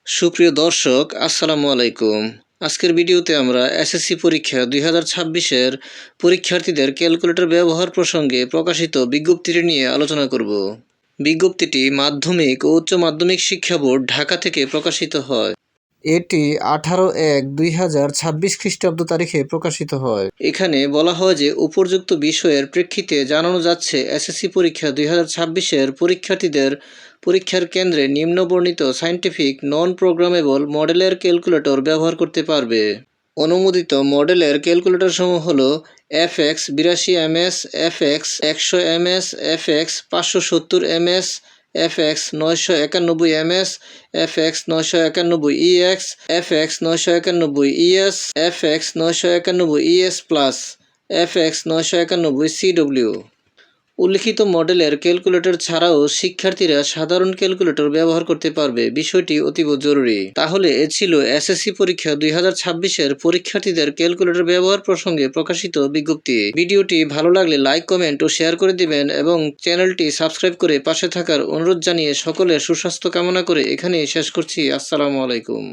সুপ্রিয় দর্শক, আসসালামু আলাইকুম। আজকের ভিডিওতে আমরা এসএসসি পরীক্ষা 2026-এর পরীক্ষার্থীদের ক্যালকুলেটর ব্যবহার প্রসঙ্গে প্রকাশিত বিজ্ঞপ্তিটি নিয়ে আলোচনা করব। বিজ্ঞপ্তিটি মাধ্যমিক ও উচ্চ মাধ্যমিক শিক্ষা বোর্ড, ঢাকা থেকে প্রকাশিত হয়। এটি 18/1/2026 খ্রিস্টাব্দ তারিখে প্রকাশিত হয়। এখানে বলা হয় যে উপর্যুক্ত বিষয়ের প্রেক্ষিতে জানানো যাচ্ছে এসএসসি পরীক্ষা 2026-এর পরীক্ষার্থীদের পরীক্ষার কেন্দ্রে নিম্নবর্ণিত সায়েন্টিফিক নন প্রোগ্রামেবল মডেলের ক্যালকুলেটর ব্যবহার করতে পারবে। অনুমোদিত মডেলের ক্যালকুলেটরসমূহ হল FX 82 MS, FX 100 MS, FX 570 MS, FX 991 MS, FX 991 EX, FX 991 ES, FX 991 ES Plus, FX 991 CW। উল্লিখিত মডেলের ক্যালকুলেটর ছাড়াও শিক্ষার্থীরা সাধারণ ক্যালকুলেটর ব্যবহার করতে পারবে, বিষয়টি অতীব জরুরি। তাহলে এ ছিল এসএসসি পরীক্ষা 2026-এর পরীক্ষার্থীদের ক্যালকুলেটর ব্যবহার প্রসঙ্গে প্রকাশিত বিজ্ঞপ্তি। ভিডিওটি ভালো লাগলে লাইক, কমেন্ট ও শেয়ার করে দিবেন এবং চ্যানেলটি সাবস্ক্রাইব করে পাশে থাকার অনুরোধ জানিয়ে সকলের সুস্বাস্থ্য কামনা করে এখানেই শেষ করছি। আসসালামু আলাইকুম।